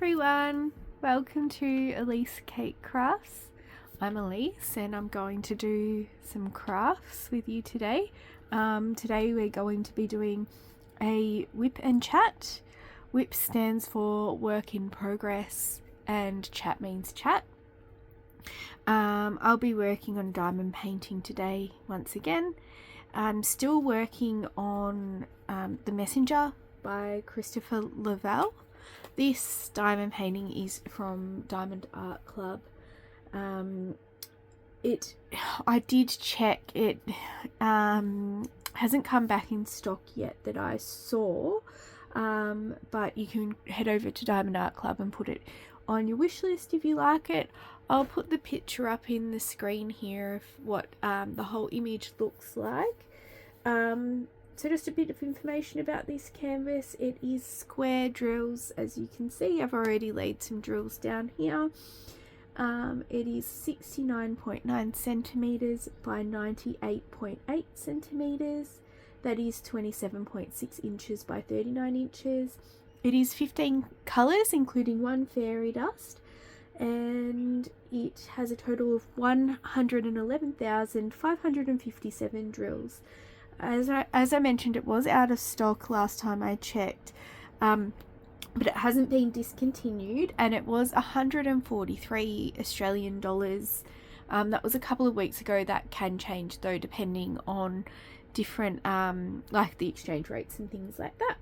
everyone, welcome to Elise Cake Crafts. I'm Elise and I'm going to do some crafts with you today. Today we're going to be doing a WIP and Chat. WIP stands for work in progress and chat means chat. I'll be working on diamond painting today once again. I'm still working on The Messenger by Christopher Lovell. This diamond painting is from Diamond Art Club. I did check, it hasn't come back in stock yet that I saw, but you can head over to Diamond Art Club and put it on your wish list if you like it. I'll put the picture up in the screen here of what the whole image looks like. So just a bit of information about this canvas. It is square drills, as you can see. I've already laid some drills down here. It is 69.9 centimeters by 98.8 centimeters. That is 27.6 inches by 39 inches. It is 15 colors, including one fairy dust, and it has a total of 111,557 drills. As I mentioned, it was out of stock last time I checked, but it hasn't been discontinued, and it was 143 Australian dollars. That was a couple of weeks ago. That can change though, depending on different like the exchange rates and things like that.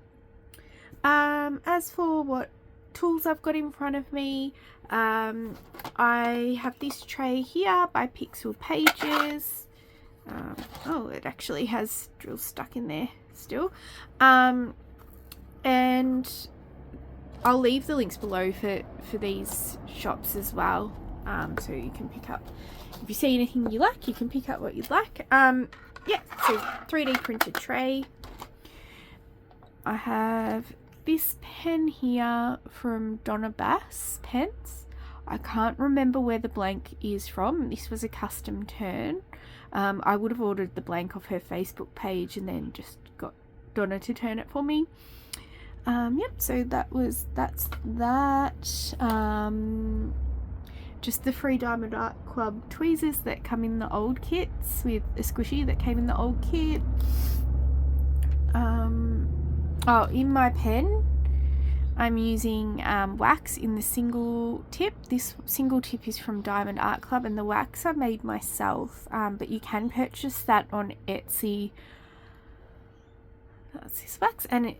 As for what tools I've got in front of me, I have this tray here by Pixel Pages. Oh, it actually has drills stuck in there still. And I'll leave the links below for these shops as well, so you can pick up, if you see anything you like, you can pick up what you'd like. Yeah, so 3D printed tray. I have this pen here from Donna Bass Pens. I can't remember where the blank is from. This was a custom turn. I would have ordered the blank off her Facebook page and then just got Donna to turn it for me. Yep, so that's that. Just the free Diamond Art Club tweezers that come in the old kits, with a squishy that came in the old kit. Oh, in my pen I'm using wax in the single tip. This single tip is from Diamond Art Club, and the wax I made myself, but you can purchase that on Etsy. That's this wax, and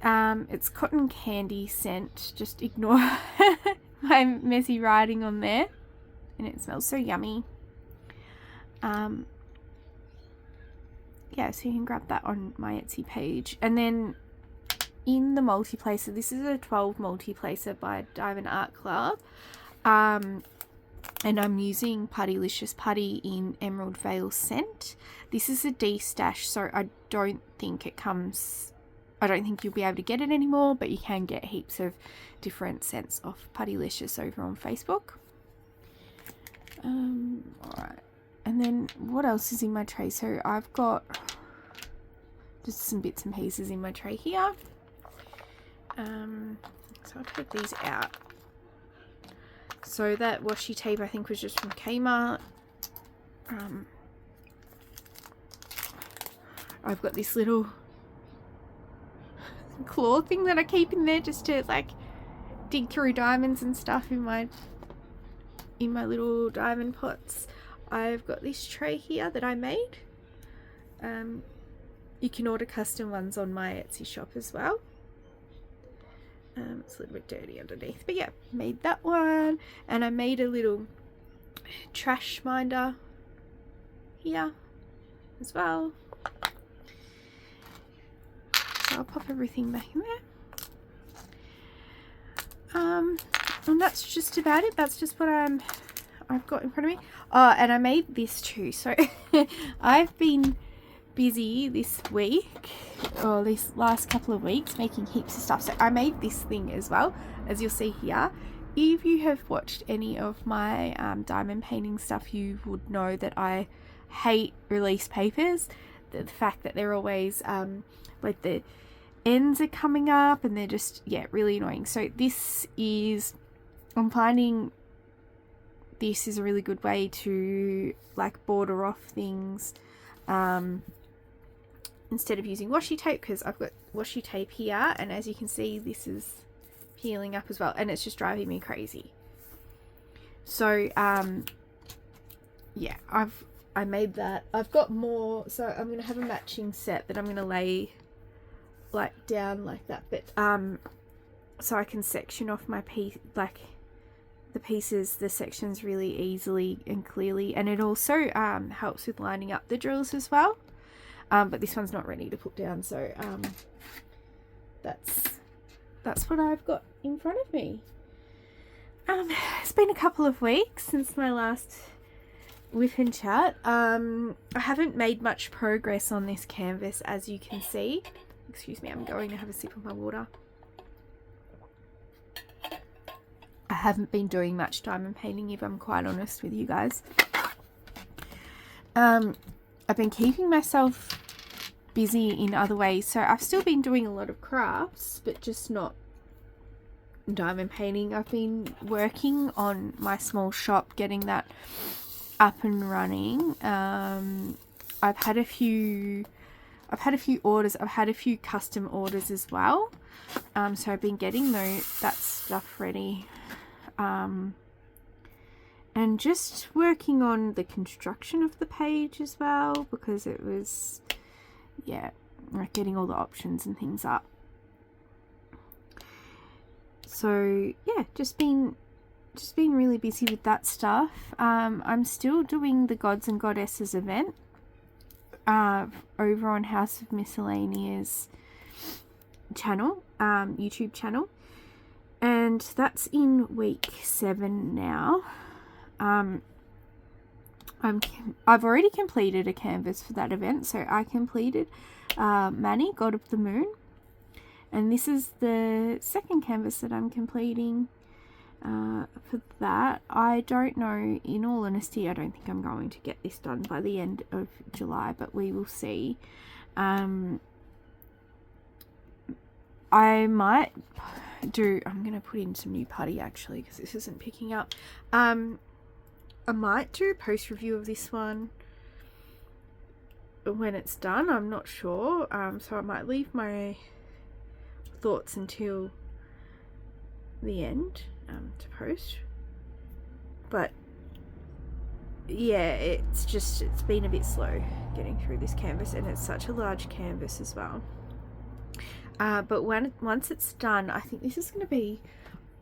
it's cotton candy scent. Just ignore my messy writing on there, and it smells so yummy. Yeah, so you can grab that on my Etsy page. And then in the multi-placer, this is a 12 multi-placer by Diamond Art Club, and I'm using Puttylicious Putty in Emerald Vale Scent. This is a D-stash, so I don't think you'll be able to get it anymore, but you can get heaps of different scents of Puttylicious over on Facebook. Alright, and then what else is in my tray? So I've got just some bits and pieces in my tray here. So I'll take these out. So that washi tape I think was just from Kmart. I've got this little claw thing that I keep in there just to like dig through diamonds and stuff in my little diamond pots. I've got this tray here that I made. You can order custom ones on my Etsy shop as well. It's a little bit dirty underneath, but yeah, made that one. And I made a little trash minder here as well. So I'll pop everything back in there. And that's just about it. That's just what I've got in front of me. Oh, and I made this too. So I've been busy this week, or this last couple of weeks, making heaps of stuff. So I made this thing as well, as you'll see here. If you have watched any of my diamond painting stuff, you would know that I hate release papers. The fact that they're always like the ends are coming up and they're just, yeah, really annoying. So this is I'm finding this is a really good way to like border off things instead of using washi tape, because I've got washi tape here, and as you can see this is peeling up as well, and it's just driving me crazy. So yeah, I made that. I've got more, so I'm gonna have a matching set that I'm gonna lay like down like that, but so I can section off my piece, like the pieces, the sections really easily and clearly, and it also helps with lining up the drills as well. But this one's not ready to put down, so that's what I've got in front of me. It's been a couple of weeks since my last WIP Chat. I haven't made much progress on this canvas, as you can see. Excuse me, I'm going to have a sip of my water. I haven't been doing much diamond painting, if I'm quite honest with you guys. I've been keeping myself busy in other ways, so I've still been doing a lot of crafts, but just not diamond painting. I've been working on my small shop, getting that up and running. I've had a few orders. I've had a few custom orders as well. So I've been getting that stuff ready. And just working on the construction of the page as well, because it was, yeah, like getting all the options and things up. So yeah, just been really busy with that stuff. I'm still doing the Gods and Goddesses event over on House of Miscellaneous channel, YouTube channel, and that's in week 7 now. I've already completed a canvas for that event, so I completed Mani, God of the Moon, and this is the second canvas that I'm completing for that. I don't know, in all honesty, I don't think I'm going to get this done by the end of July, but we will see. I might do, I'm going to put in some new putty actually, because this isn't picking up. I might do a post review of this one when it's done. I'm not sure. So I might leave my thoughts until the end to post. But yeah, it's been a bit slow getting through this canvas, and it's such a large canvas as well. But once it's done, I think this is going to be,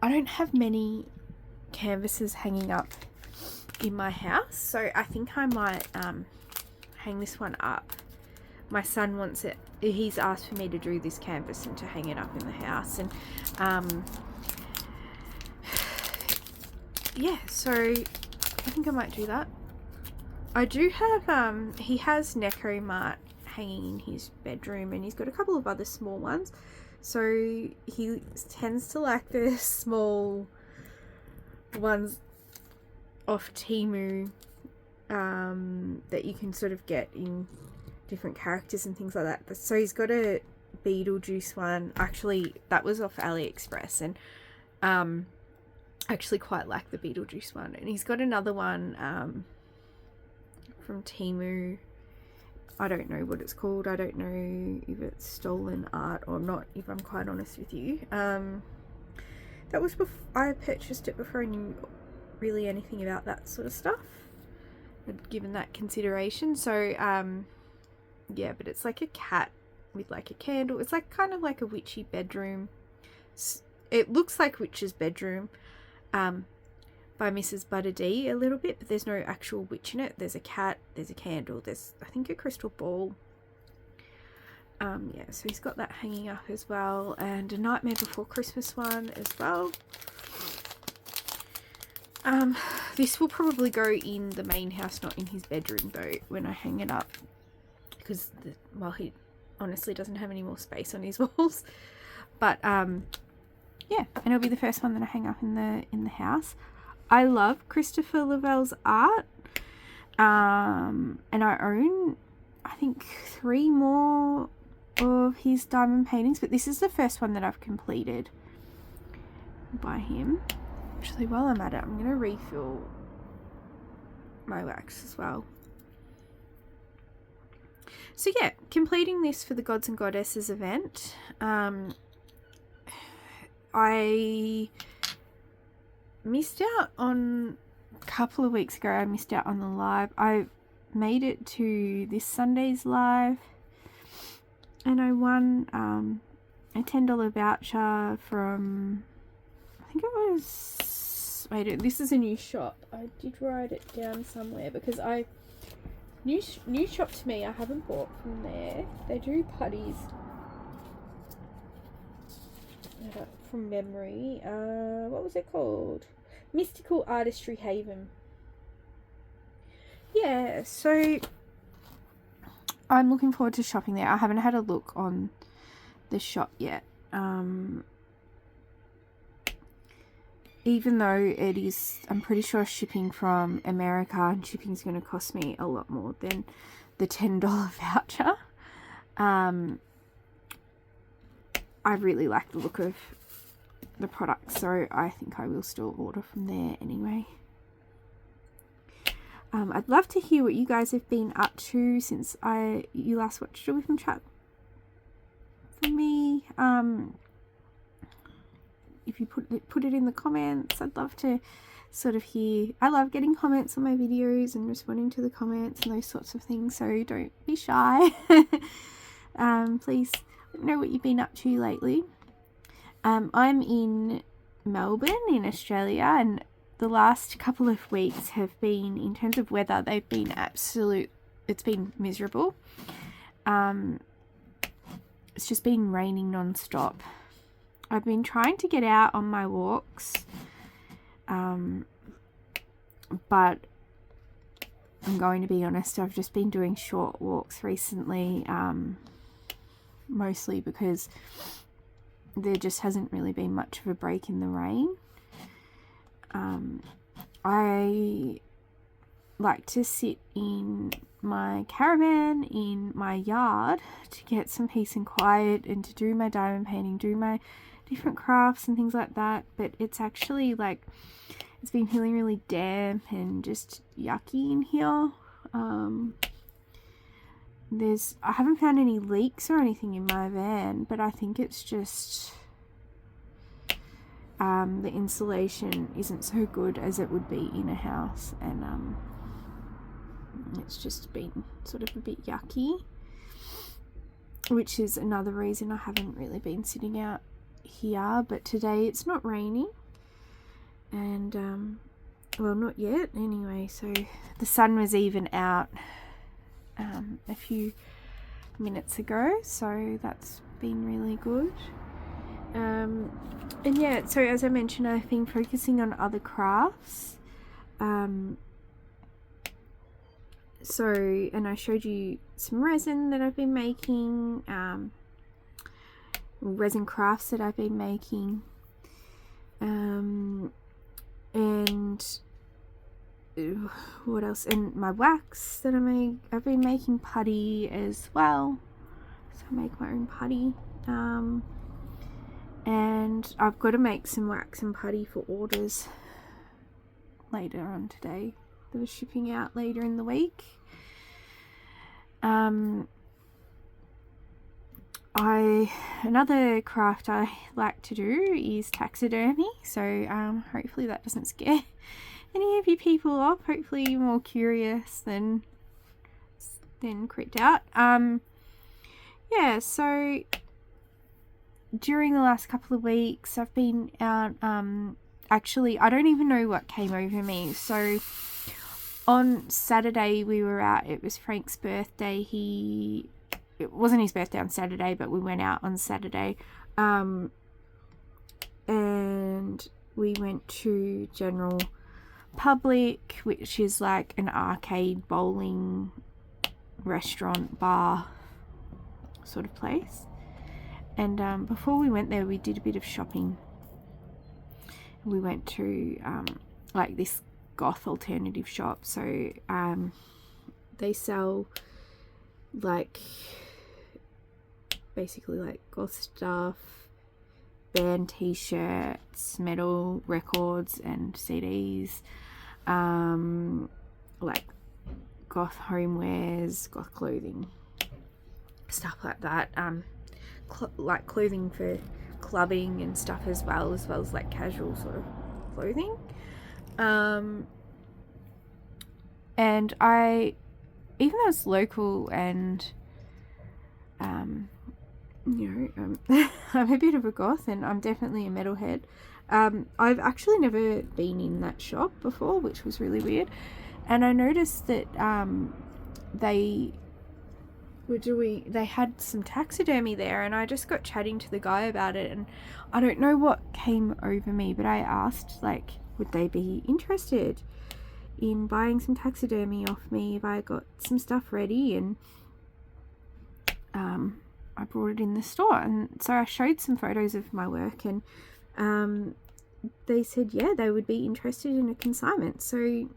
I don't have many canvases hanging up in my house, so I think I might hang this one up. My son wants it, he's asked for me to do this canvas and to hang it up in the house, and yeah, so I think I might do that. I do have he has Neko Mart hanging in his bedroom, and he's got a couple of other small ones, so he tends to like the small ones off Temu that you can sort of get in different characters and things like that. But so he's got a Beetlejuice one, actually that was off AliExpress, and actually quite like the Beetlejuice one, and he's got another one from Temu. I don't know what it's called. I don't know if it's stolen art or not, if I'm quite honest with you. That was before I purchased it, before I knew really anything about that sort of stuff. I'd given that consideration. So yeah, but it's like a cat with like a candle. It's like kind of like a witchy bedroom. It looks like Witch's Bedroom by Mrs. Butter D a little bit, but there's no actual witch in it. There's a cat, there's a candle, there's I think a crystal ball. Yeah, so he's got that hanging up as well, and a Nightmare Before Christmas one as well. This will probably go in the main house, not in his bedroom though, when I hang it up, because well, he honestly doesn't have any more space on his walls. But yeah, and it'll be the first one that I hang up in the house. I love Christopher Lovell's art, and I own, I think, 3 more of his diamond paintings, but this is the first one that I've completed by him. Actually, while I'm at it, I'm going to refill my wax as well. So yeah, completing this for the Gods and Goddesses event. I missed out on a couple of weeks ago. I missed out on the live. I made it to this Sunday's live, and I won a $10 voucher from, I think it was, wait, this is a new shop. I did write it down somewhere because new shop to me. I haven't bought from there. They do putties. From memory. What was it called? Mystical Artistry Haven. Yeah, so I'm looking forward to shopping there. I haven't had a look on the shop yet. Even though it is, I'm pretty sure shipping from America, and shipping is going to cost me a lot more than the $10 voucher. I really like the look of the product, so I think I will still order from there anyway. I'd love to hear what you guys have been up to since you last watched a WIP Chat from me. If you put it in the comments, I'd love to sort of hear. I love getting comments on my videos and responding to the comments and those sorts of things, so don't be shy. Please let me know what you've been up to lately. I'm in Melbourne in Australia, and the last couple of weeks have been, in terms of weather, they've been it's been miserable. It's just been raining non-stop. I've been trying to get out on my walks, but I'm going to be honest, I've just been doing short walks recently, mostly because there just hasn't really been much of a break in the rain. I like to sit in my caravan in my yard to get some peace and quiet and to do my diamond painting, do my different crafts and things like that, but it's actually like it's been feeling really damp and just yucky in here. I haven't found any leaks or anything in my van, but I think it's just the insulation isn't so good as it would be in a house, and it's just been sort of a bit yucky, which is another reason I haven't really been sitting out here. But today it's not raining, and well, not yet anyway, so the sun was even out a few minutes ago, so that's been really good. And yeah, so as I mentioned, I've been focusing on other crafts. And I showed you some resin that I've been making, resin crafts that I've been making, and what else? And my wax that I've been making putty as well. So I make my own putty. And I've got to make some wax and putty for orders later on today that are shipping out later in the week. Another craft I like to do is taxidermy, so hopefully that doesn't scare any of you people off. Hopefully you're more curious than creeped out. Yeah, so during the last couple of weeks I've been out. Actually, I don't even know what came over me. So on Saturday we were out. It was Frank's birthday. It wasn't his birthday on Saturday, but we went out on Saturday, and we went to General Public, which is like an arcade, bowling, restaurant, bar sort of place. And before we went there, we did a bit of shopping. We went to like this goth alternative shop. So they sell like basically like goth stuff, band t-shirts, metal records and CDs, like goth homewares, goth clothing, stuff like that, like clothing for clubbing and stuff as well as like casual sort of clothing. And even though it's local and I'm a bit of a goth and I'm definitely a metalhead, I've actually never been in that shop before, which was really weird. And I noticed that they had some taxidermy there, and I just got chatting to the guy about it, and I don't know what came over me, but I asked, like, would they be interested in buying some taxidermy off me if I got some stuff ready, and I brought it in the store. And so I showed some photos of my work, and they said yeah, they would be interested in a consignment. So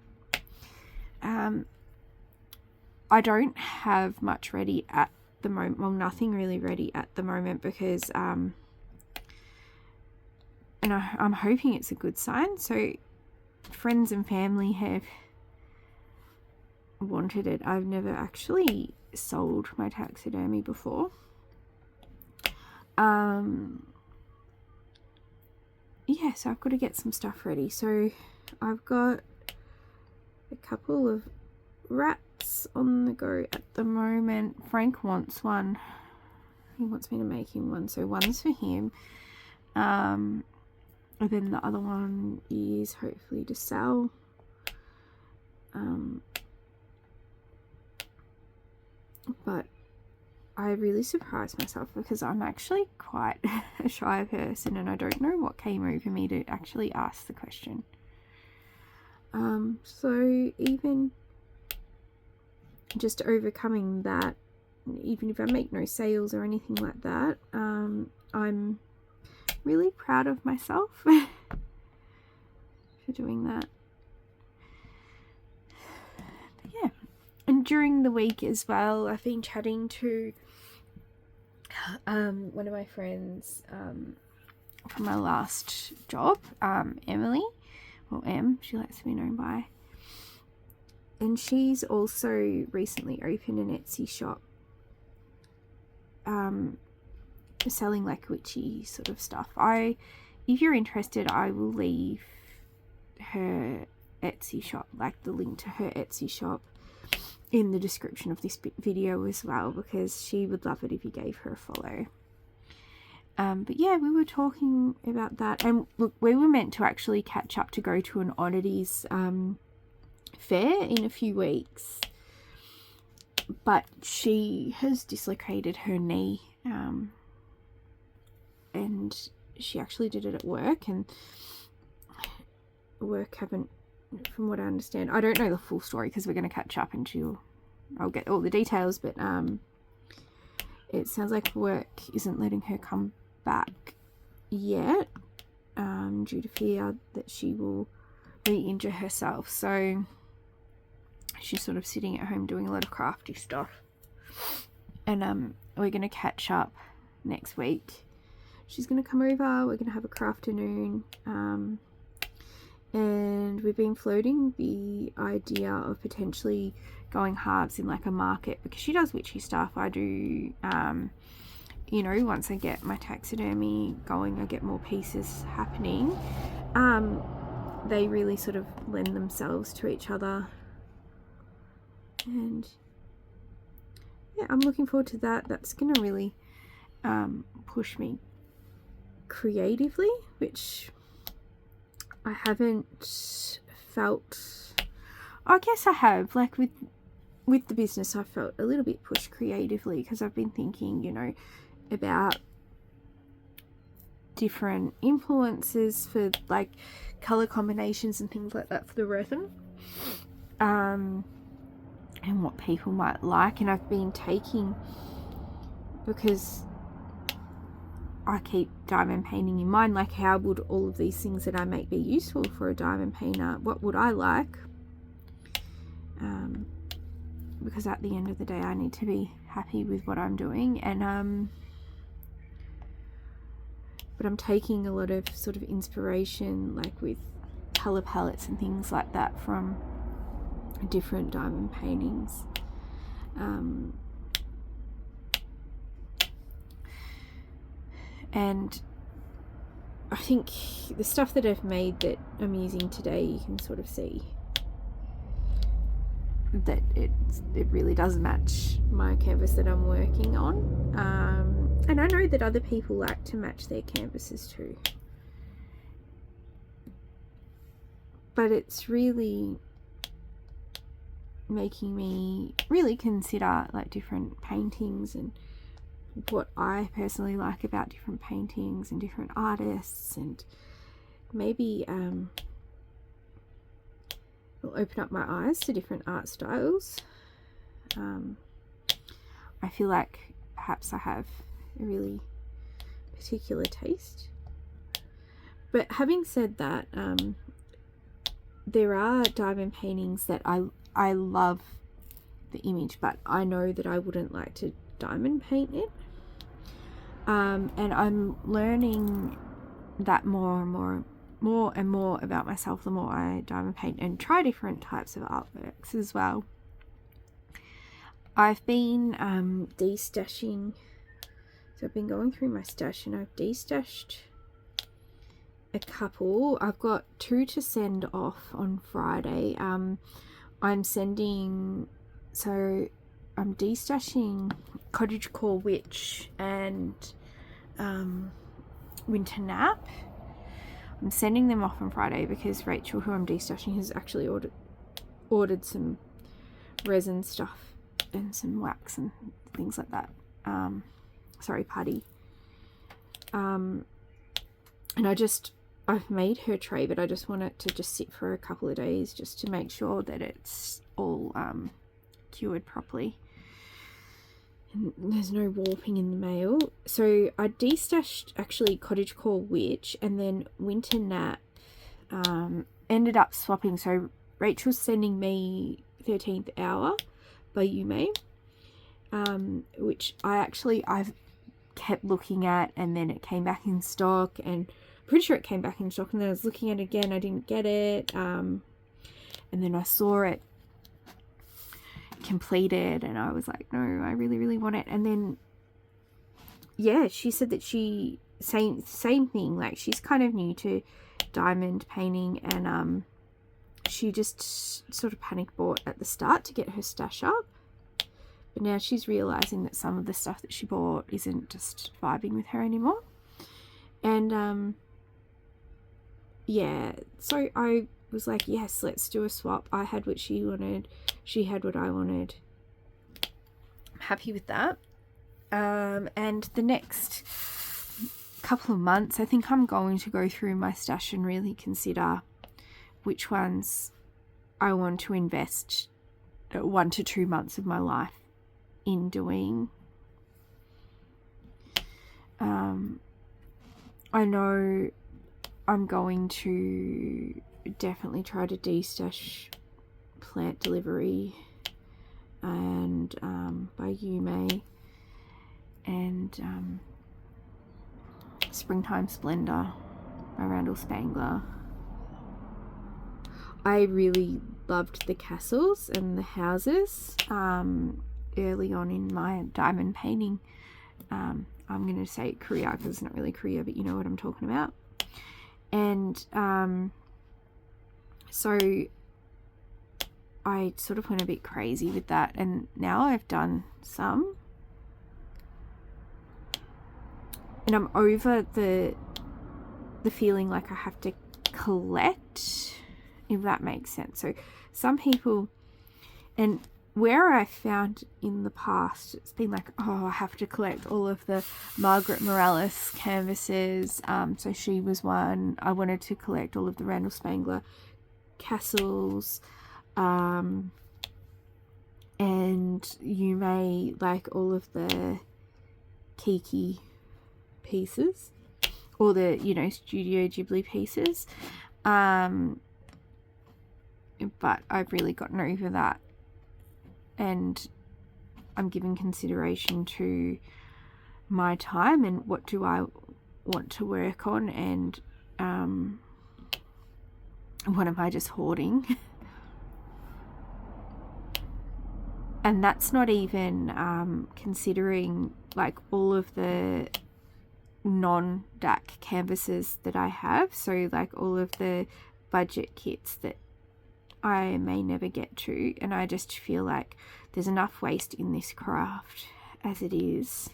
I don't have much ready at the moment, well, nothing really ready at the moment, because and I'm hoping it's a good sign. So friends and family have wanted it. I've never actually sold my taxidermy before. Yeah, so I've got to get some stuff ready. So I've got a couple of rats on the go at the moment. Frank wants one. He wants me to make him one, so one's for him. And then the other one is hopefully to sell. But I really surprised myself because I'm actually quite a shy person, and I don't know what came over me to actually ask the question. So even just overcoming that, even if I make no sales or anything like that, I'm really proud of myself for doing that. But yeah, and during the week as well, I've been chatting to one of my friends from my last job, Emily, or Em, she likes to be known by. And she's also recently opened an Etsy shop selling like witchy sort of stuff. If you're interested, I will leave her Etsy shop, like the link to her Etsy shop, in the description of this video as well, because she would love it if you gave her a follow. But yeah, we were talking about that, and look, we were meant to actually catch up to go to an oddities fair in a few weeks, but she has dislocated her knee, and she actually did it at work, and work haven't, from what I understand, I don't know the full story because we're going to catch up and I'll get all the details, but it sounds like work isn't letting her come back yet, due to fear that she will re-injure herself. So she's sort of sitting at home doing a lot of crafty stuff, and we're going to catch up next week. She's going to come over, we're going to have a craft-afternoon, and we've been floating the idea of potentially going halves in like a market, because she does witchy stuff. I do, once I get my taxidermy going, I get more pieces happening. They really sort of lend themselves to each other, and yeah, I'm looking forward to that. That's going to really push me creatively, which I haven't felt. I guess I have, like with the business, I felt a little bit pushed creatively, because I've been thinking, about different influences for like color combinations and things like that for the resin, and what people might like. And I've been taking, because I keep diamond painting in mind, like how would all of these things that I make be useful for a diamond painter? What would I like? Because at the end of the day, I need to be happy with what I'm doing, and but I'm taking a lot of sort of inspiration, like with colour palettes and things like that, from different diamond paintings. And I think the stuff that I've made that I'm using today, you can sort of see that it really does match my canvas that I'm working on. And I know that other people like to match their canvases too. But it's really making me really consider like different paintings and what I personally like about different paintings and different artists, and maybe it'll open up my eyes to different art styles. I feel like perhaps I have a really particular taste. But having said that, there are diamond paintings that I love the image, but I know that I wouldn't like to diamond paint it. And I'm learning that more and more about myself the more I diamond paint and try different types of artworks as well. I've been destashing, so I've been going through my stash and I've destashed a couple. I've got 2 to send off on Friday. I'm destashing Cottagecore Witch and Winter Nap. I'm sending them off on Friday because Rachel, who I'm destashing, has actually ordered some resin stuff and some wax and things like that. Putty. And I've made her tray, but I just want it to just sit for a couple of days just to make sure that it's all cured properly and there's no warping in the mail. So I destashed actually Cottagecore Witch, and then Winter Nap ended up swapping. So Rachel's sending me 13th Hour by Yume, which I've kept looking at, and then it came back in stock, and I'm pretty sure it came back in stock, and then I was looking at it again, I didn't get it, and then I saw it completed and I was like, no, I really want it. And then yeah, she said that same thing, like she's kind of new to diamond painting, and she just sort of panic bought at the start to get her stash up, but now she's realizing that some of the stuff that she bought isn't just vibing with her anymore. And yeah, so I was like, yes, let's do a swap. I had what she wanted, she had what I wanted. I'm happy with that. And the next couple of months, I think I'm going to go through my stash and really consider which ones I want to invest 1 to 2 months of my life in doing. I know I'm going to definitely try to destash Plant Delivery and by Yume, and Springtime Splendor by Randall Spangler. I really loved the castles and the houses early on in my diamond painting. I'm going to say career because it's not really career, but you know what I'm talking about. And so I sort of went a bit crazy with that, and now I've done some, and I'm over the feeling like I have to collect, if that makes sense. So some people, and where I found in the past, it's been like, oh, I have to collect all of the Margaret Morales canvases. So she was one. I wanted to collect all of the Randall Spangler castles, and you may like all of the Kiki pieces, or the, you know, Studio Ghibli pieces. But I've really gotten over that, and I'm giving consideration to my time and what do I want to work on, and what am I just hoarding? And that's not even considering like all of the non-DAC canvases that I have, so like all of the budget kits that I may never get to, and I just feel like there's enough waste in this craft as it is.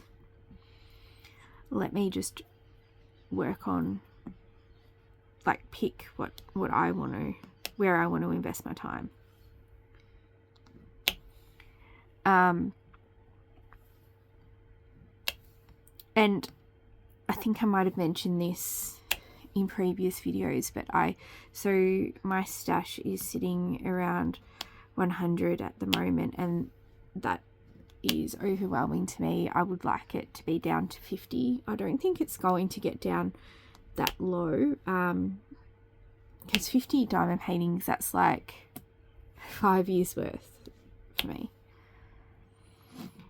Let me just work on, like, pick what I want to, where I want to invest my time. And I think I might have mentioned this in previous videos, but so my stash is sitting around 100 at the moment, and that is overwhelming to me. I would like it to be down to 50. I don't think it's going to get down that low, because 50 diamond paintings, that's like 5 years worth for me.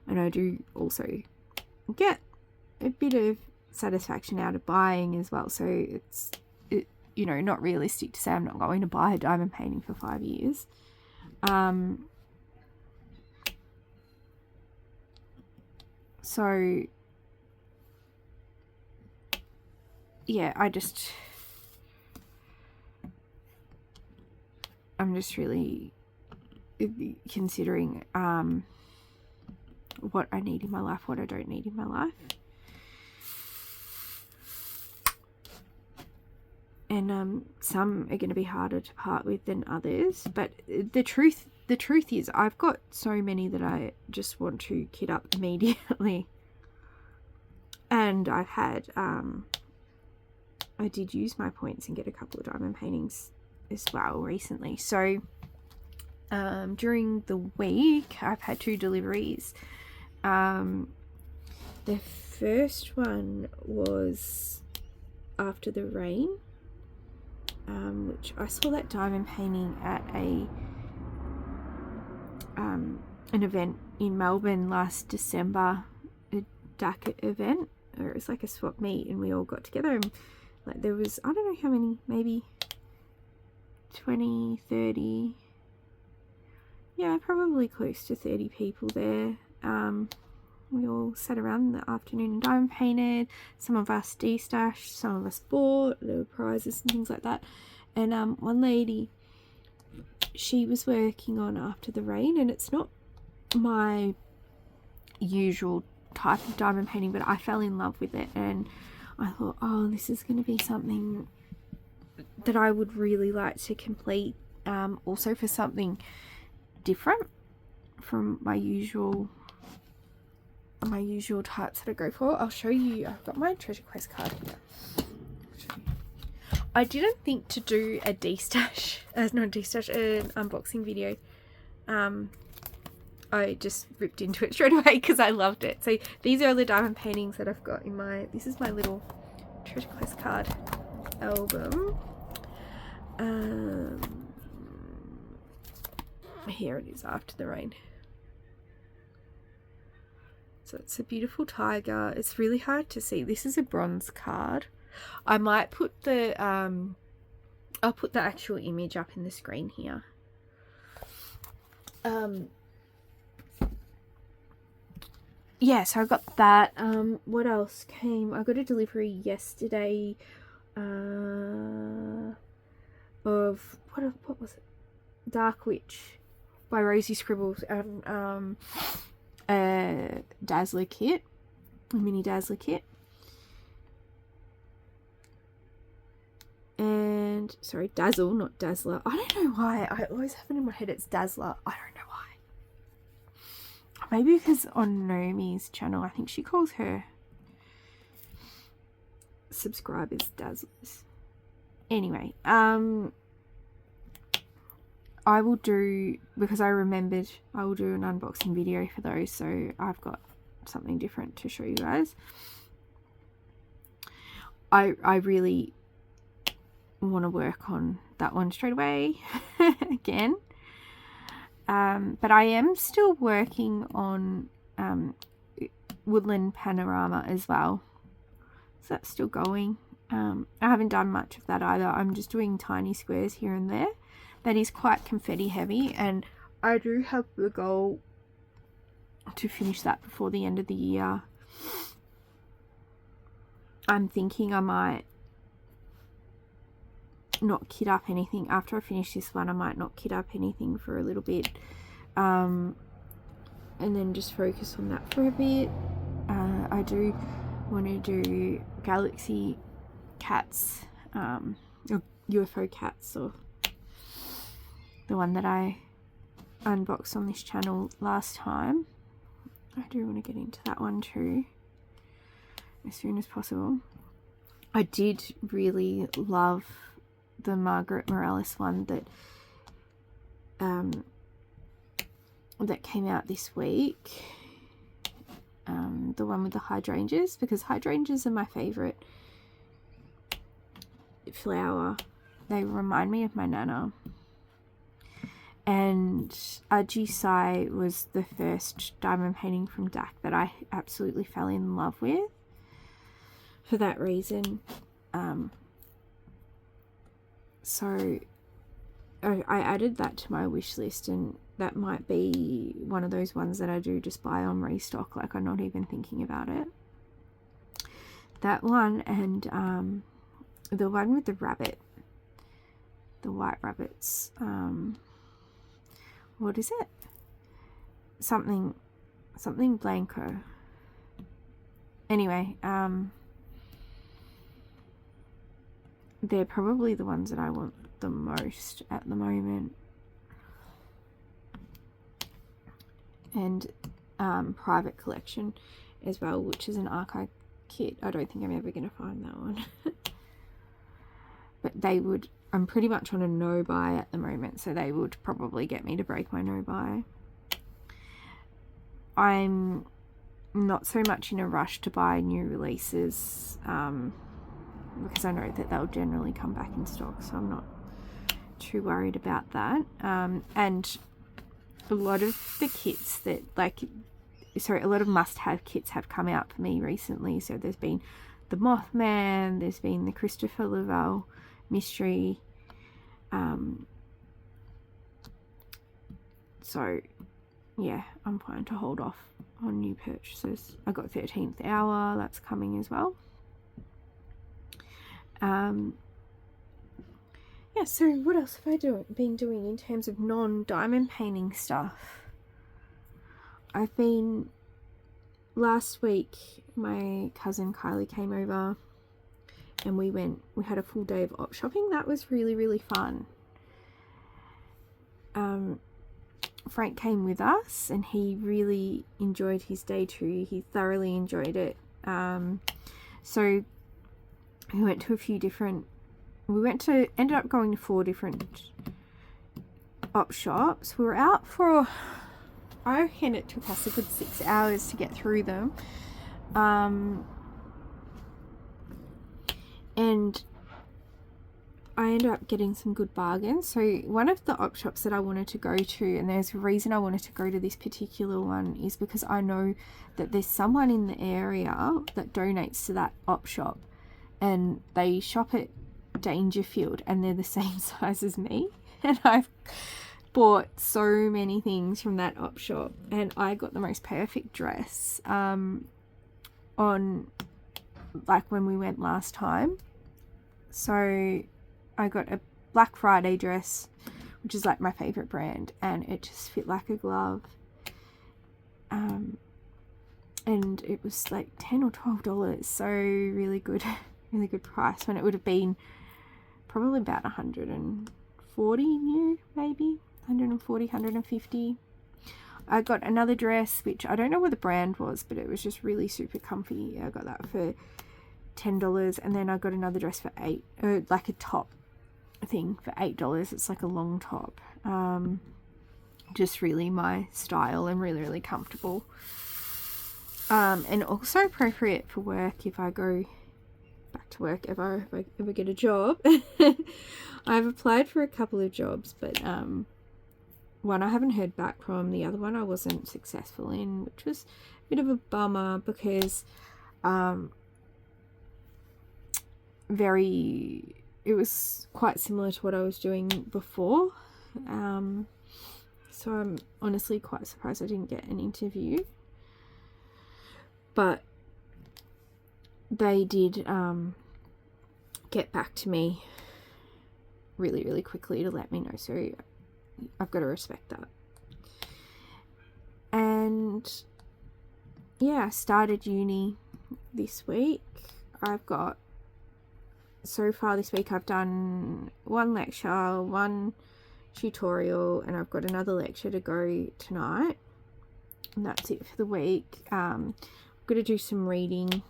And I do also get a bit of satisfaction out of buying as well, so it's you know, not realistic to say I'm not going to buy a diamond painting for 5 years. So yeah, I'm just really considering what I need in my life, what I don't need in my life. And some are going to be harder to part with than others, but the truth is I've got so many that I just want to kit up immediately. And I've had I did use my points and get a couple of diamond paintings as well recently. So during the week I've had 2 deliveries. The first one was After the Rain, which I saw that diamond painting at an event in Melbourne last December, a DAC event, or it was like a swap meet, and we all got together, and like there was, I don't know how many, maybe 20, 30, yeah, probably close to 30 people there. We all sat around in the afternoon and diamond painted. Some of us destashed, some of us bought. There were prizes and things like that. And one lady, she was working on After the Rain, and it's not my usual type of diamond painting, but I fell in love with it, and I thought, oh, this is going to be something that I would really like to complete, also for something different from my usual types that I go for. I'll show you. I've got my treasure quest card here. I didn't think to do a destash, an unboxing video. I just ripped into it straight away because I loved it. So these are the diamond paintings that I've got in my, this is my little treasure quest card album. Here it is, After the Rain. So it's a beautiful tiger. It's really hard to see. This is a bronze card. I might put the I'll put the actual image up in the screen here. Yeah, so I got that. What else came? I got a delivery yesterday of what was it? Dark Witch by Rosie Scribbles, and a Dazzler kit, a mini Dazzler kit. And sorry, Dazzle, not Dazzler. I don't know why. I always have it in my head it's Dazzler. I don't know why. Maybe because on Naomi's channel, I think she calls her subscribers Dazzlers. Anyway, I will do, because I remembered, I will do an unboxing video for those, so I've got something different to show you guys. I really want to work on that one straight away again. But I am still working on Woodland Panorama as well. So that's still going. I haven't done much of that either. I'm just doing tiny squares here and there. That is quite confetti heavy, and I do have the goal to finish that before the end of the year. I'm thinking I might not kit up anything. After I finish this one, I might not kit up anything for a little bit, and then just focus on that for a bit. I do want to do galaxy cats, or UFO cats, or the one that I unboxed on this channel last time. I do want to get into that one too as soon as possible. I did really love the Margaret Morales one that that came out this week, the one with the hydrangeas, because hydrangeas are my favorite flower. They remind me of my nana. And Ajisai was the first diamond painting from DAC that I absolutely fell in love with. For that reason, so I added that to my wish list, and that might be one of those ones that I do just buy on restock, like I'm not even thinking about it. That one, and the one with the rabbit, the white rabbits, what is it? Something blanco. Anyway, they're probably the ones that I want the most at the moment. And private collection as well, which is an archive kit. I don't think I'm ever going to find that one. But they would, I'm pretty much on a no buy at the moment, so they would probably get me to break my no buy. I'm not so much in a rush to buy new releases, because I know that they'll generally come back in stock, so I'm not too worried about that. And a lot of the kits that, a lot of must-have kits have come out for me recently. So there's been the Mothman, there's been the Christopher Lovell mystery. So yeah, I'm planning to hold off on new purchases. I got 13th Hour, that's coming as well. Yeah, so what else have I been doing in terms of non-diamond painting stuff? Last week my cousin Kylie came over and we had a full day of op shopping. That was really, really fun. Frank came with us and he really enjoyed his day too. He thoroughly enjoyed it. So we went to ended up going to 4 different op shops. We were out for, I reckon it took us a good 6 hours to get through them. And I ended up getting some good bargains. So one of the op shops that I wanted to go to, and there's a reason I wanted to go to this particular one, is because I know that there's someone in the area that donates to that op shop, and they shop at Dangerfield and they're the same size as me, and I've bought so many things from that op shop, and I got the most perfect dress on when we went last time. So I got a Black Friday dress, which is like my favorite brand, and it just fit like a glove. And it was like $10 or $12, so really good price, when it would have been probably about 140 new, maybe 140, 150. I got another dress, which I don't know what the brand was, but it was just really super comfy. I got that for $10, and then I got another dress for $8, like a top thing for $8. It's like a long top, just really my style and really, really comfortable, and also appropriate for work if I go back to work, if I ever get a job. I've applied for a couple of jobs, but one I haven't heard back from, the other one I wasn't successful in, which was a bit of a bummer, because it was quite similar to what I was doing before. So I'm honestly quite surprised I didn't get an interview. But they did get back to me really, really quickly to let me know. So I've got to respect that. And yeah, I started uni this week. So far this week I've done one lecture, one tutorial, and I've got another lecture to go tonight. And that's it for the week. I'm going to do some reading.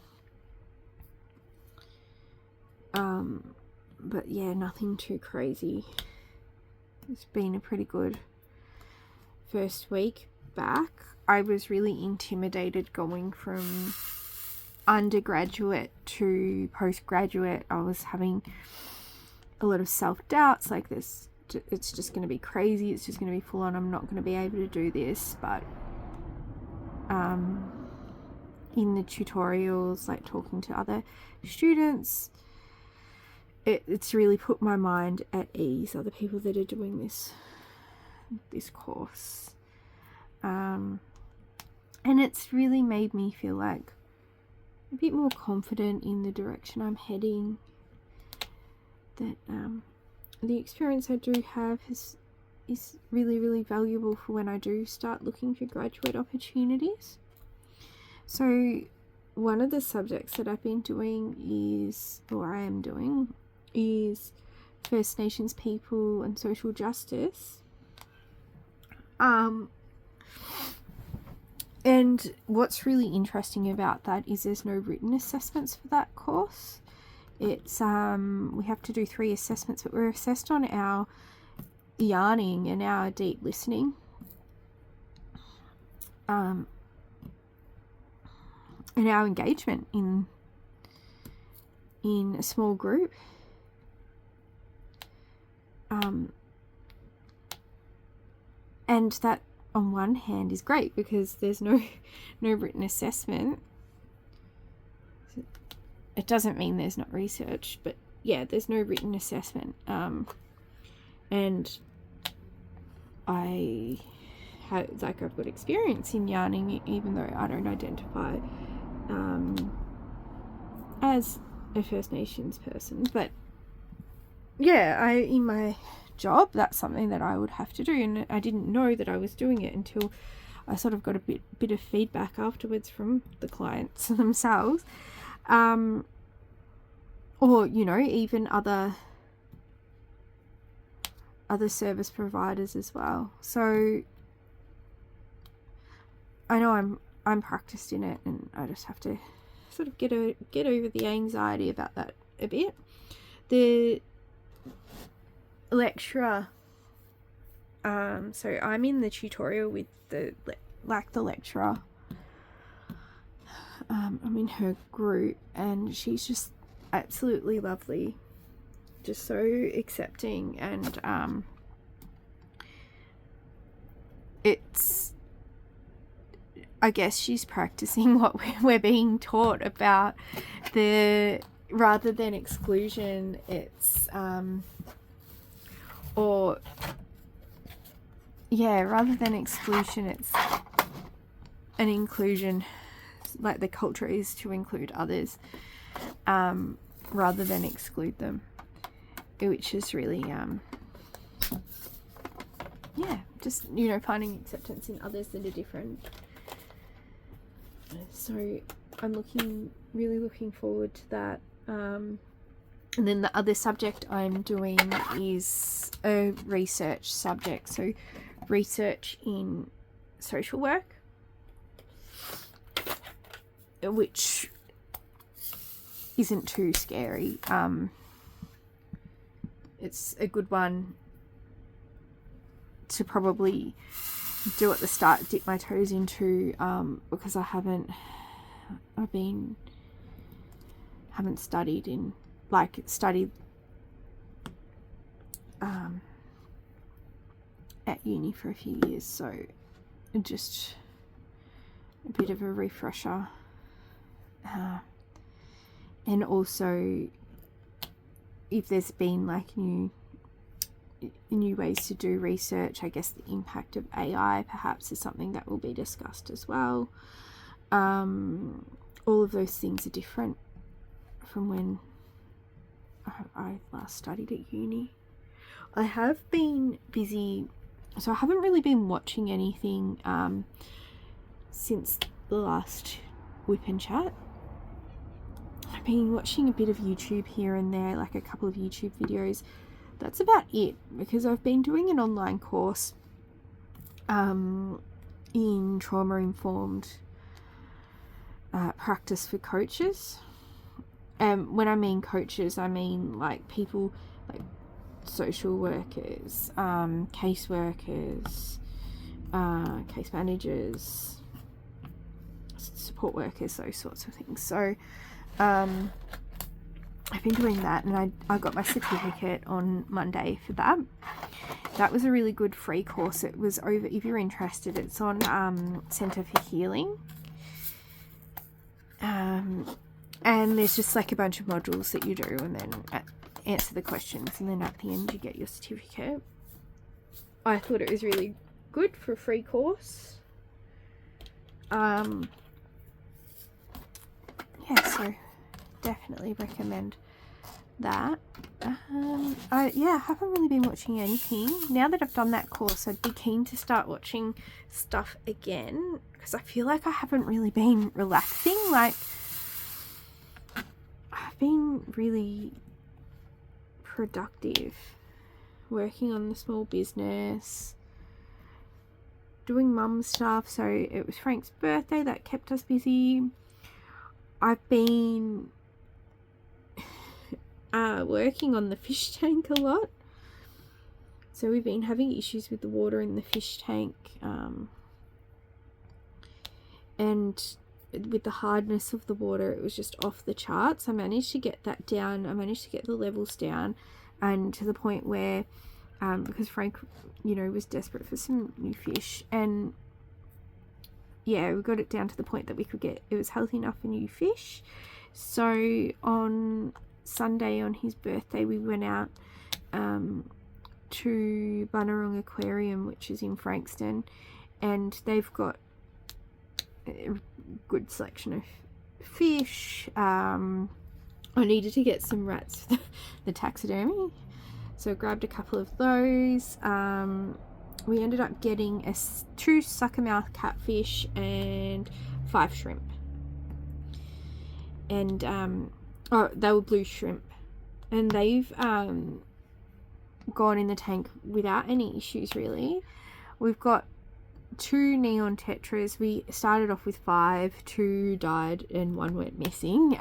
But yeah, nothing too crazy. It's been a pretty good first week back. I was really intimidated going from undergraduate to postgraduate. I was having a lot of self-doubts, like this, it's just going to be crazy, it's just going to be full on, I'm not going to be able to do this. But in the tutorials, like talking to other students, it's really put my mind at ease, other people that are doing this course, and it's really made me feel like a bit more confident in the direction I'm heading. That the experience I do have is really, really valuable for when I do start looking for graduate opportunities. So one of the subjects that I've been doing is First Nations people and social justice. And what's really interesting about that is there's no written assessments for that course. It's we have to do 3 assessments, but we're assessed on our yarning and our deep listening. And our engagement in a small group. And that on one hand is great because there's no written assessment. It doesn't mean there's not research, but yeah, there's no written assessment. And I've got experience in yarning, even though I don't identify as a First Nations person. But yeah, in my job, that's something that I would have to do, and I didn't know that I was doing it until I sort of got a bit of feedback afterwards from the clients themselves, or even other service providers as well. So I know I'm practiced in it, and I just have to sort of get over the anxiety about that a bit. The lecturer, so I'm in the tutorial with the lecturer. I'm in her group, and she's just absolutely lovely, just so accepting, and I guess she's practicing what we're being taught about rather than exclusion, it's rather than exclusion, it's an inclusion. Like, the culture is to include others, rather than exclude them, which is really just finding acceptance in others that are different. So I'm really looking forward to that. And then the other subject I'm doing is a research subject, so research in social work, which isn't too scary. It's a good one to probably do at the start, dip my toes into, because I haven't studied at uni for a few years, so just a bit of a refresher, and also if there's been like new ways to do research. I guess the impact of AI perhaps is something that will be discussed as well. All of those things are different from when I last studied at uni. I have been busy, so I haven't really been watching anything since the last WIP Chat. I've been watching a bit of YouTube here and there, like a couple of YouTube videos. That's about it, because I've been doing an online course in trauma-informed practice for coaches. When I mean coaches, I mean like people like social workers, case workers, case managers, support workers, those sorts of things. So I've been doing that, and I got my certificate on Monday for that. That was a really good free course. It was over, if you're interested, it's on Centre for Healing. And there's just like a bunch of modules that you do, and then answer the questions, and then at the end you get your certificate. I thought it was really good for a free course. Yeah, so definitely recommend that. I haven't really been watching anything. Now that I've done that course, I'd be keen to start watching stuff again, because I feel like I haven't really been relaxing. Like, I've been really productive, working on the small business, doing mum stuff. So it was Frank's birthday, that kept us busy. I've been working on the fish tank a lot. So we've been having issues with the water in the fish tank, and with the hardness of the water, it was just off the charts. I managed to get that down. I managed to get the levels down, and to the point where because Frank, was desperate for some new fish, and yeah, we got it down to the point that it was healthy enough for new fish. So on Sunday, on his birthday, we went out to Bunurong Aquarium, which is in Frankston, and they've got a good selection of fish. I needed to get some rats for the taxidermy, so I grabbed a couple of those. We ended up getting 2 suckermouth catfish and 5 shrimp, and they were blue shrimp, and they've gone in the tank without any issues really. We've got 2 neon tetras. We started off with 5, 2 died and 1 went missing.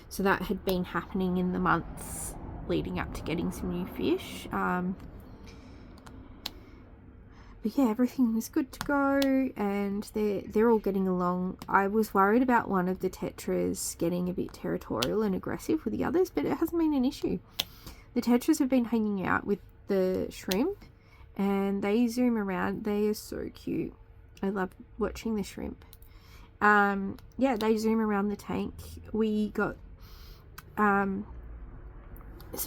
So that had been happening in the months leading up to getting some new fish. But yeah, everything was good to go, and they're all getting along. I was worried about one of the tetras getting a bit territorial and aggressive with the others, but it hasn't been an issue. The tetras have been hanging out with the shrimp, and they zoom around. They are so cute. I love watching the shrimp. Yeah, they zoom around the tank. We got some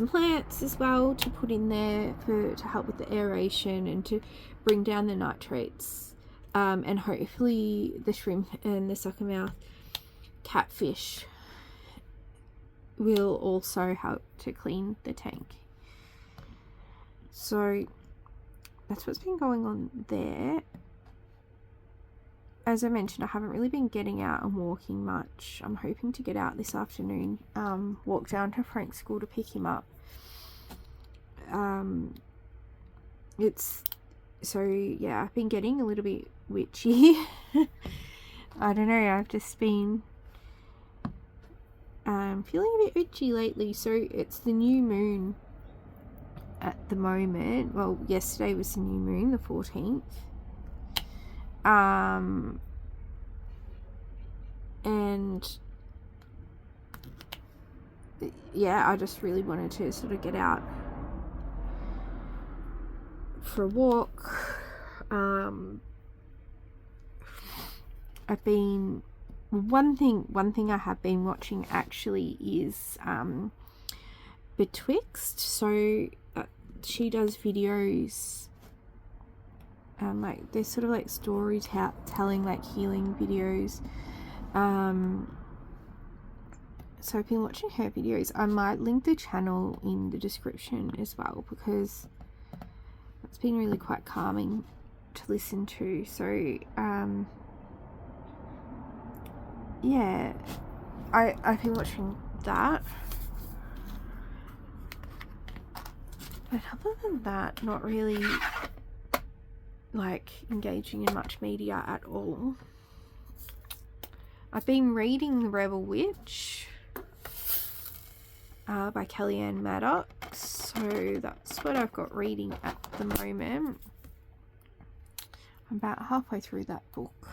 plants as well to put in there to help with the aeration and to bring down the nitrates, and hopefully the shrimp and the suckermouth catfish will also help to clean the tank. So that's what's been going on there. As I mentioned, I haven't really been getting out and walking much. I'm hoping to get out this afternoon, walk down to Frank's school to pick him up. I've been getting a little bit witchy. I don't know, I've just been feeling a bit witchy lately. So it's the new moon at the moment. Well, yesterday was the new moon, the 14th. And yeah, I just really wanted to sort of get out for a walk. I've been one thing I have been watching actually is Betwixt. So she does videos, like they're sort of like storytelling, like healing videos. So I've been watching her videos. I might link the channel in the description as well, because it's been really quite calming to listen to. So yeah, I've been watching that. But other than that, not really like engaging in much media at all. I've been reading The Rebel Witch by Kellyanne Maddox, so that's what I've got reading at the moment. I'm about halfway through that book.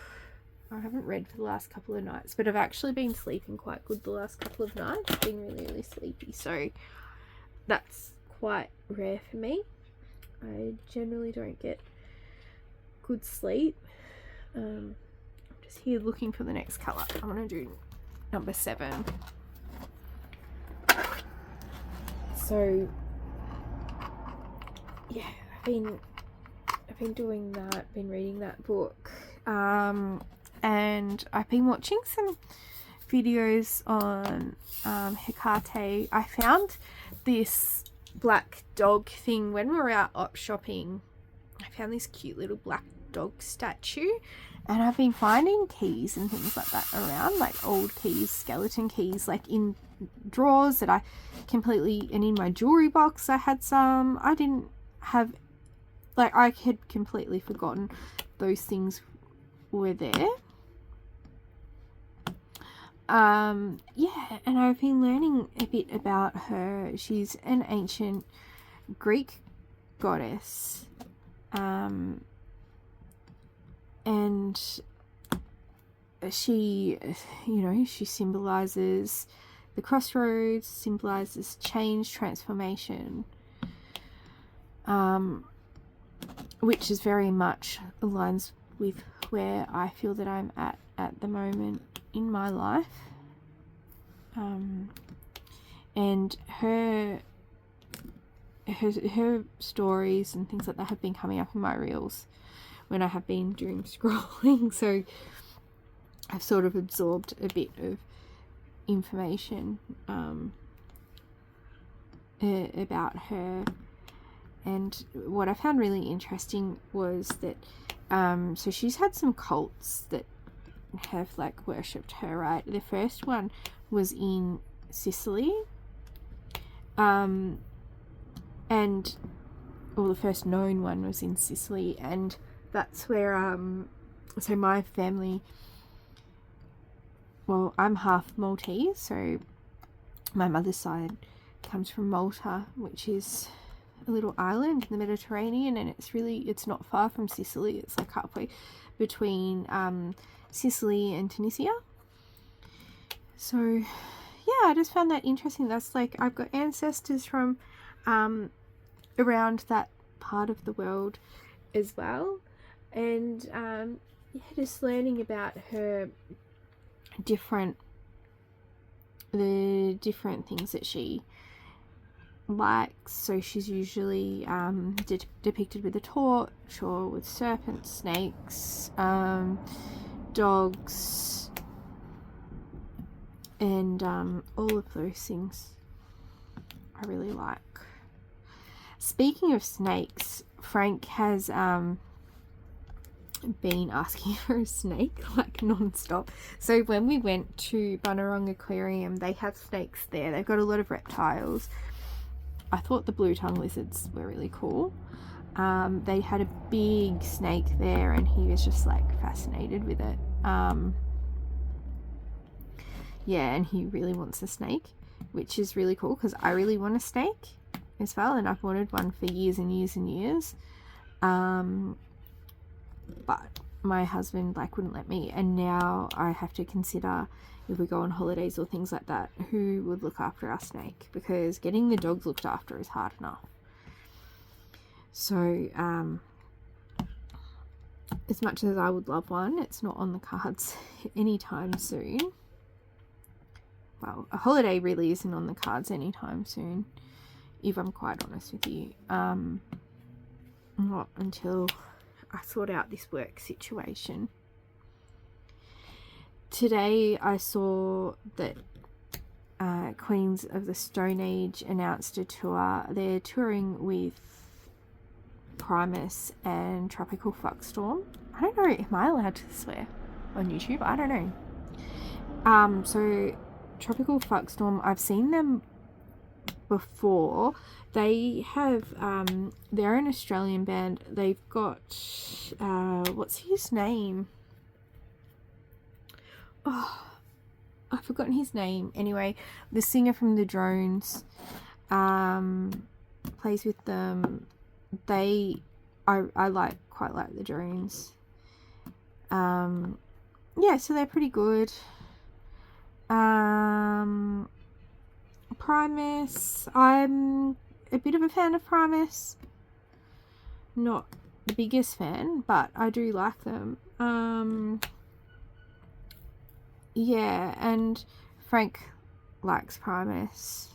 I haven't read for the last couple of nights, but I've actually been sleeping quite good the last couple of nights. I've been really, really sleepy, so that's quite rare for me. I generally don't get good sleep. I'm just here looking for the next colour. I'm going to do number 7. So yeah, I've been doing that, been reading that book, and I've been watching some videos on Hecate. I found this black dog thing when we were out op shopping. I found this cute little black dog statue, and I've been finding keys and things like that around, like old keys, skeleton keys, like in drawers that I completely, and in my jewelry box I had some. I didn't have, like, I had completely forgotten those things were there. Yeah, and I've been learning a bit about her. She's an ancient Greek goddess, and she, you know, she symbolizes the crossroads, symbolizes change, transformation, which is very much aligns with where I feel that I'm at the moment in my life. And her stories and things like that have been coming up in my reels when I have been doing scrolling, so I've sort of absorbed a bit of information about her. And what I found really interesting was that so she's had some cults that have like worshipped her, right? The first one was in Sicily, and the first known one was in Sicily, and that's where so my family, well, I'm half Maltese, so my mother's side comes from Malta, which is a little island in the Mediterranean, and it's not far from Sicily. It's like halfway between Sicily and Tunisia. So yeah, I just found that interesting. That's like, I've got ancestors from around that part of the world as well, and yeah, just learning about her, the different things that she likes. So she's usually depicted with a torch or with serpents, snakes, dogs, and all of those things I really like. Speaking of snakes, Frank has been asking for a snake like non-stop. So when we went to Bunurong Aquarium, they have snakes there. They've got a lot of reptiles. I thought the blue tongue lizards were really cool. They had a big snake there, and he was just like fascinated with it. Yeah, and he really wants a snake, which is really cool because I really want a snake as well, and I've wanted one for years and years and years. But my husband like wouldn't let me, and now I have to consider, if we go on holidays or things like that, who would look after our snake, because getting the dogs looked after is hard enough. So as much as I would love one, it's not on the cards anytime soon. Well, a holiday really isn't on the cards anytime soon, if I'm quite honest with you. Not until I sort out this work situation. Today I saw that Queens of the Stone Age announced a tour. They're touring with Primus and Tropical Fuckstorm. I don't know, am I allowed to swear on YouTube? I don't know. So Tropical Fuckstorm, I've seen them before. They have, they're an Australian band. They've got, what's his name? Oh, I've forgotten his name. Anyway, the singer from the Drones plays with them. I quite like the Drones. Yeah, so they're pretty good. Primus, I'm a bit of a fan of Primus. Not the biggest fan, but I do like them. Yeah, and Frank likes Primus.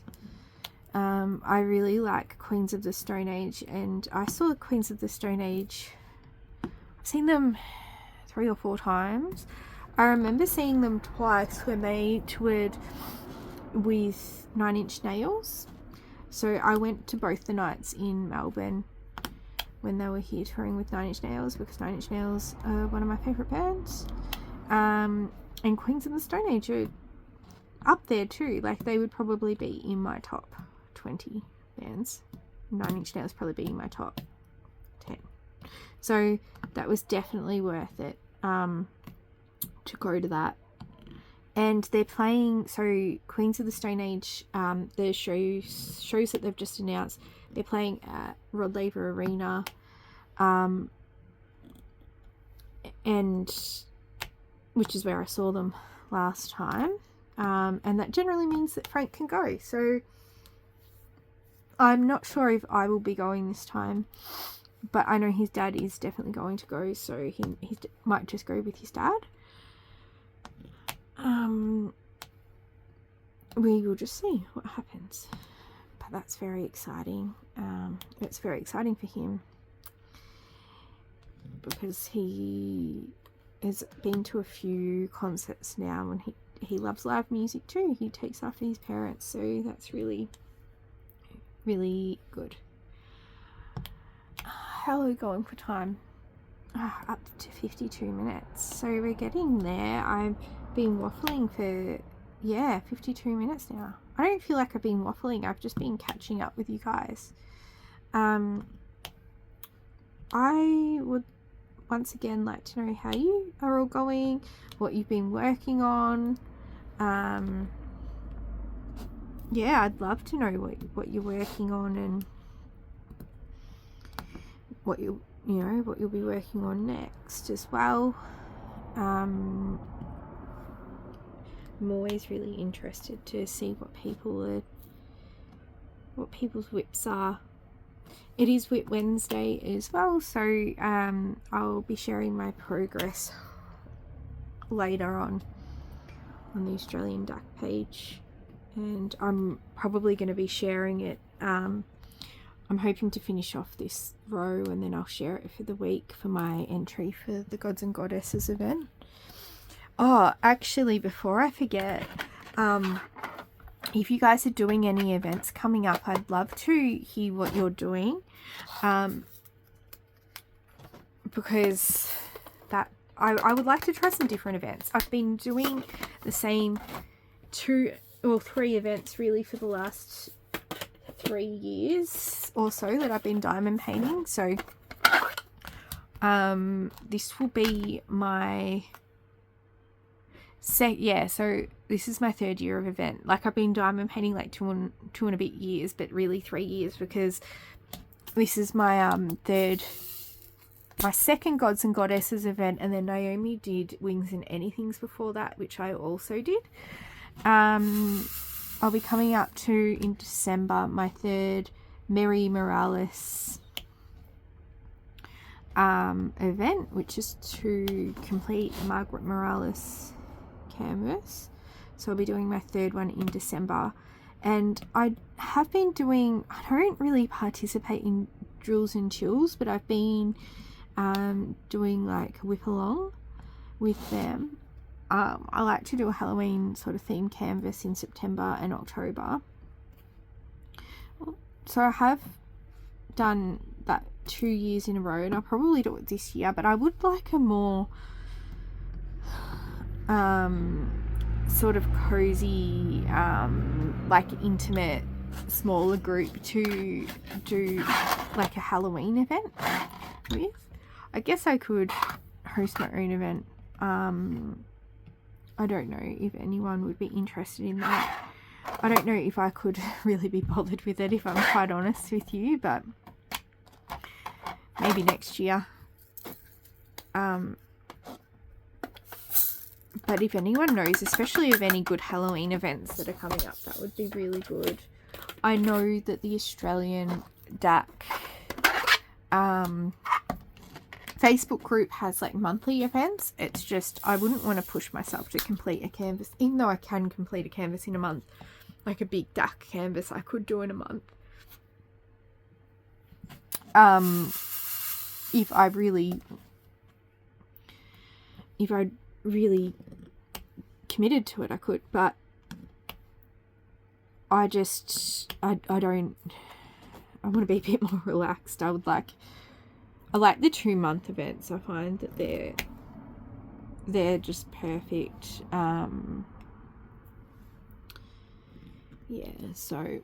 I really like Queens of the Stone Age, and I saw Queens of the Stone Age. I've seen them 3 or 4 times. I remember seeing them twice when they toured with 9 Inch Nails. So I went to both the nights in Melbourne when they were here touring with 9 Inch Nails, because 9 Inch Nails are one of my favourite bands. And Queens of the Stone Age are up there too. Like, they would probably be in my top 20 bands. 9 Inch Nails probably be in my top 10. So that was definitely worth it to go to that. And they're playing, so Queens of the Stone Age, the shows that they've just announced, they're playing at Rod Laver Arena, and which is where I saw them last time, and that generally means that Frank can go. So I'm not sure if I will be going this time, but I know his dad is definitely going to go, so he might just go with his dad. We will just see what happens, but that's very exciting. It's very exciting for him because he has been to a few concerts now, and he loves live music too. He takes after his parents, so that's really, really good. How are we going for time? Up to 52 minutes, so we're getting there. I've been waffling for 52 minutes now. I don't feel like I've been waffling, I've just been catching up with you guys. I would once again like to know how you are all going, what you've been working on. Yeah, I'd love to know what you're working on, and what you'll be working on next as well. I'm always really interested to see what people's WIPs are. It is WIP Wednesday as well, so I'll be sharing my progress later on the Australian Duck page, and I'm probably going to be sharing it. I'm hoping to finish off this row, and then I'll share it for the week for my entry for the Gods and Goddesses event. Oh, actually, before I forget, if you guys are doing any events coming up, I'd love to hear what you're doing, because that I would like to try some different events. I've been doing the same 2 or 3 events really for the last 3 years or so that I've been diamond painting. So this will be my so this is my 3rd year of event. Like, I've been diamond painting like two and a bit years, but really 3 years, because this is my my second Gods and Goddesses event, and then Naomi did Wings and Anythings before that, which I also did. I'll be coming out to, in December, my 3rd Mary Morales event, which is to complete Margaret Morales canvas. So I'll be doing my third one in December. And I have been doing, I don't really participate in drills and chills, but I've been doing like whip along with them. I like to do a Halloween sort of theme canvas in September and October. So I have done that 2 years in a row, and I'll probably do it this year, but I would like a more sort of cozy, like intimate, smaller group to do like a Halloween event with. I guess I could host my own event. I don't know if anyone would be interested in that. I don't know if I could really be bothered with it, if I'm quite honest with you, but maybe next year. But if anyone knows, especially of any good Halloween events that are coming up, that would be really good. I know that the Australian DAC Facebook group has like monthly events. It's just, I wouldn't want to push myself to complete a canvas, even though I can complete a canvas in a month, like a big DAC canvas I could do in a month. If I really committed to it, I could, but I want to be a bit more relaxed. I like the 2 month events. I find that they're just perfect. Yeah, so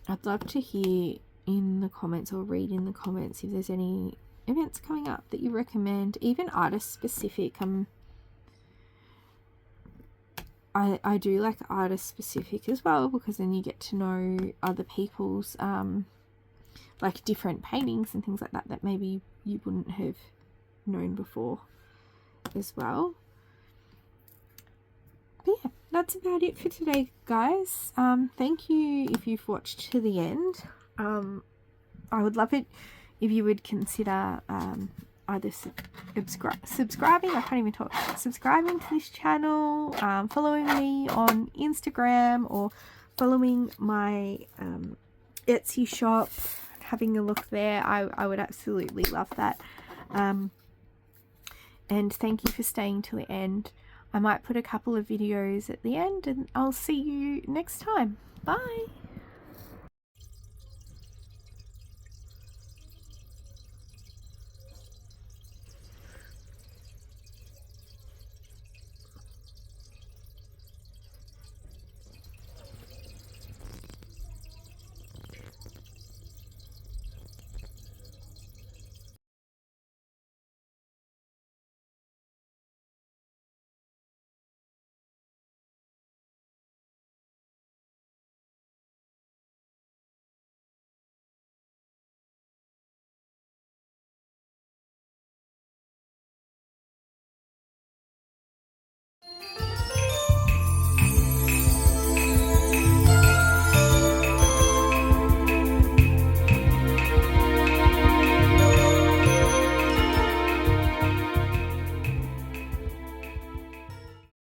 I'd love to hear in the comments or read in the comments if there's any events coming up that you recommend, even artist specific. I do like artist specific as well, because then you get to know other people's like different paintings and things like that that maybe you wouldn't have known before as well. But yeah, that's about it for today, guys. Thank you if you've watched to the end. I would love it if you would consider either subscribing, I can't even talk, subscribing to this channel, following me on Instagram, or following my Etsy shop, having a look there. I would absolutely love that. And thank you for staying till the end. I might put a couple of videos at the end, and I'll see you next time. Bye.